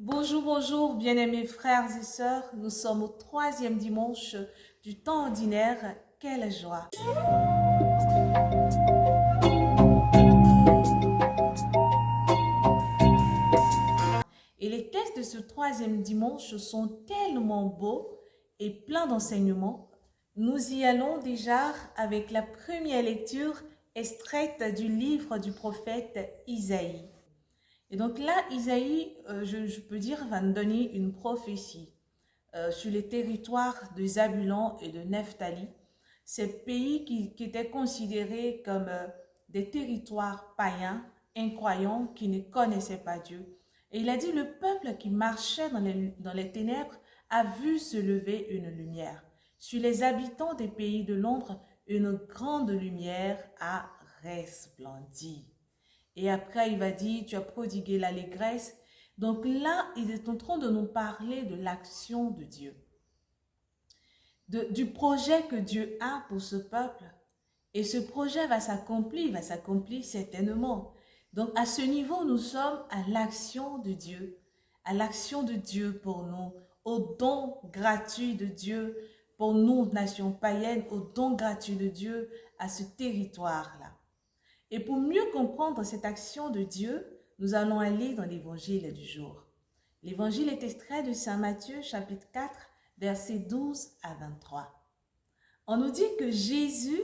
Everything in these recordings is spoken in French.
Bonjour, bonjour, bien-aimés frères et sœurs. Nous sommes au troisième dimanche du temps ordinaire. Quelle joie! Et les textes de ce troisième dimanche sont tellement beaux et pleins d'enseignements. Nous y allons déjà avec la première lecture extraite du livre du prophète Isaïe. Et donc là, Isaïe, je peux dire, va nous donner une prophétie sur les territoires de Zabulon et de Nephtali, ces pays qui étaient considérés comme des territoires païens, incroyants, qui ne connaissaient pas Dieu. Et il a dit, le peuple qui marchait dans les ténèbres a vu se lever une lumière. Sur les habitants des pays de l'ombre, une grande lumière a resplendi. Et après, il va dire, tu as prodigué l'allégresse. Donc là, il est en train de nous parler de l'action de Dieu, du projet que Dieu a pour ce peuple. Et ce projet va s'accomplir certainement. Donc à ce niveau, nous sommes à l'action de Dieu pour nous, au don gratuit de Dieu pour nous, nations païennes, au don gratuit de Dieu à ce territoire-là. Et pour mieux comprendre cette action de Dieu, nous allons aller dans l'évangile du jour. L'évangile est extrait de Saint Matthieu, chapitre 4, versets 12 à 23. On nous dit que Jésus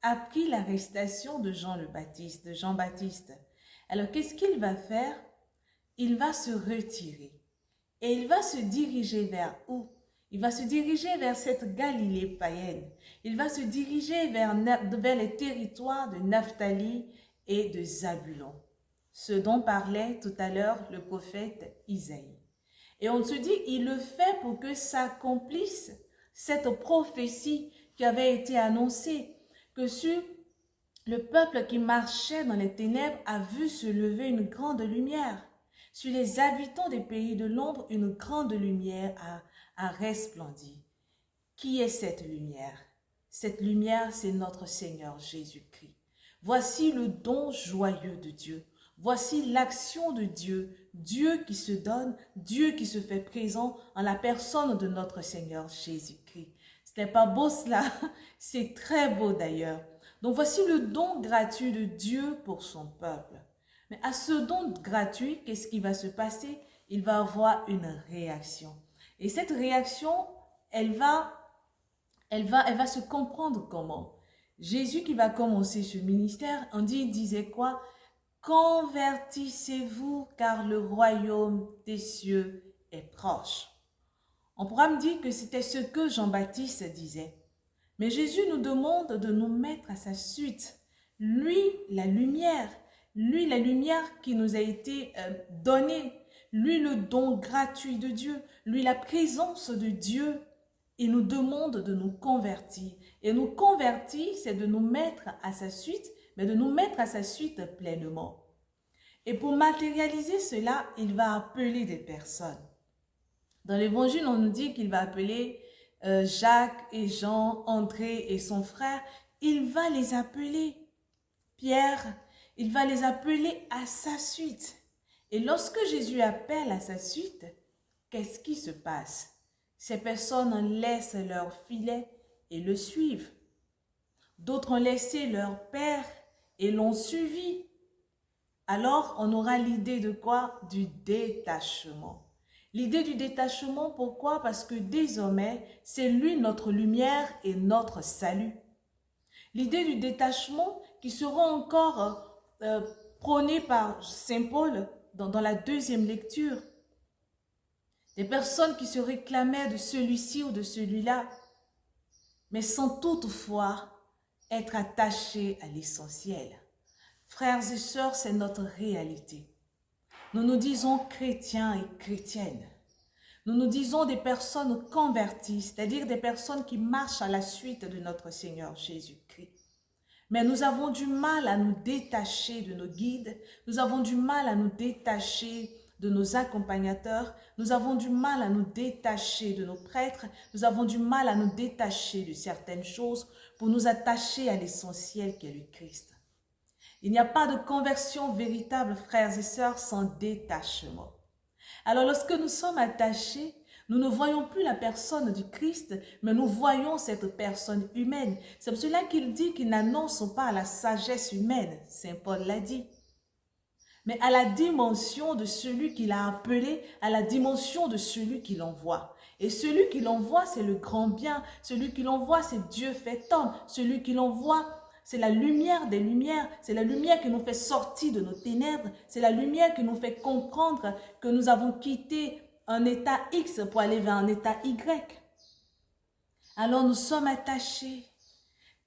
a pris l'arrestation de Jean-Baptiste. Alors, qu'est-ce qu'il va faire? Il va se retirer. Et il va se diriger vers où? Il va se diriger vers cette Galilée païenne. Il va se diriger vers les territoires de Naphtali et de Zabulon. Ce dont parlait tout à l'heure le prophète Isaïe. Et on se dit, il le fait pour que s'accomplisse cette prophétie qui avait été annoncée, que sur le peuple qui marchait dans les ténèbres a vu se lever une grande lumière. Sur les habitants des pays de l'ombre, une grande lumière a resplendi. Qui est cette lumière? Cette lumière, c'est notre Seigneur Jésus-Christ. Voici le don joyeux de Dieu. Voici l'action de Dieu, Dieu qui se donne, Dieu qui se fait présent en la personne de notre Seigneur Jésus-Christ. Ce n'est pas beau cela? C'est très beau d'ailleurs. Donc voici le don gratuit de Dieu pour son peuple. Mais à ce don gratuit, qu'est-ce qui va se passer? Il va avoir une réaction. Et cette réaction, elle va se comprendre comment? Jésus qui va commencer ce ministère, il disait quoi? Convertissez-vous car le royaume des cieux est proche. On pourra me dire que c'était ce que Jean-Baptiste disait. Mais Jésus nous demande de nous mettre à sa suite. Lui, la lumière qui nous a été donnée, lui, le don gratuit de Dieu, lui, la présence de Dieu, il nous demande de nous convertir. Et nous convertir, c'est de nous mettre à sa suite, mais de nous mettre à sa suite pleinement. Et pour matérialiser cela, il va appeler des personnes. Dans l'évangile, on nous dit qu'il va appeler Jacques et Jean, André et son frère. Il va les appeler. Pierre, il va les appeler à sa suite. Et lorsque Jésus appelle à sa suite, qu'est-ce qui se passe? Ces personnes laissent leur filet et le suivent. D'autres ont laissé leur père et l'ont suivi. Alors, on aura l'idée de quoi? Du détachement. L'idée du détachement, pourquoi? Parce que désormais, c'est lui notre lumière et notre salut. L'idée du détachement qui sera encore prônée par Saint Paul dans la deuxième lecture. Des personnes qui se réclamaient de celui-ci ou de celui-là, mais sans toutefois être attachées à l'essentiel. Frères et sœurs, c'est notre réalité. Nous nous disons chrétiens et chrétiennes. Nous nous disons des personnes converties, c'est-à-dire des personnes qui marchent à la suite de notre Seigneur Jésus-Christ. Mais nous avons du mal à nous détacher de nos guides, nous avons du mal à nous détacher de nos accompagnateurs, nous avons du mal à nous détacher de nos prêtres, nous avons du mal à nous détacher de certaines choses pour nous attacher à l'essentiel qui est le Christ. Il n'y a pas de conversion véritable, frères et sœurs, sans détachement. Alors lorsque nous sommes attachés, nous ne voyons plus la personne du Christ, mais nous voyons cette personne humaine. C'est pour cela qu'il dit qu'il n'annonce pas la sagesse humaine, Saint Paul l'a dit, mais à la dimension de celui qu'il a appelé, à la dimension de celui qu'il envoie. Et celui qu'il envoie, c'est le grand bien. Celui qu'il envoie, c'est Dieu fait homme. Celui qu'il envoie, c'est la lumière des lumières. C'est la lumière qui nous fait sortir de nos ténèbres. C'est la lumière qui nous fait comprendre que nous avons quitté un état X pour aller vers un état Y. Alors nous sommes attachés.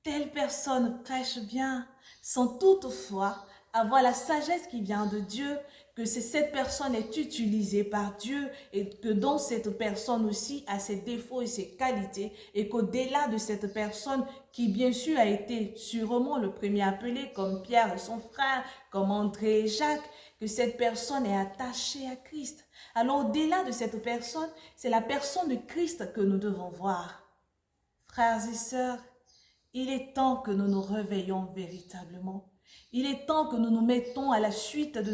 Telle personne prêche bien, sans toutefois avoir la sagesse qui vient de Dieu, que cette personne est utilisée par Dieu et que dans cette personne aussi a ses défauts et ses qualités et qu'au-delà de cette personne qui bien sûr a été sûrement le premier appelé comme Pierre et son frère, comme André et Jacques, que cette personne est attachée à Christ. Alors au-delà de cette personne, c'est la personne de Christ que nous devons voir. Frères et sœurs, il est temps que nous nous réveillons véritablement. Il est temps que nous nous mettions à la suite de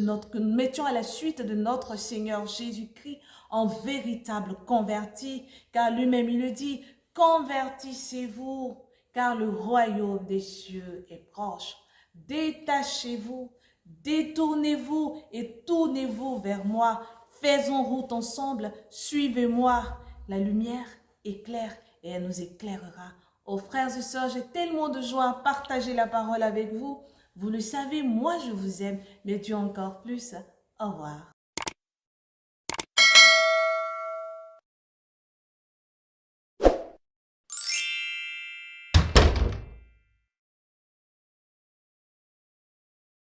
notre Seigneur Jésus-Christ en véritable converti, car lui-même il le dit, convertissez-vous, car le royaume des cieux est proche. Détachez-vous, détournez-vous et tournez-vous vers moi. Faisons route ensemble, suivez-moi. La lumière éclaire et elle nous éclairera. Oh frères et sœurs, j'ai tellement de joie à partager la parole avec vous. Vous le savez, moi je vous aime, mais Dieu encore plus. Au revoir.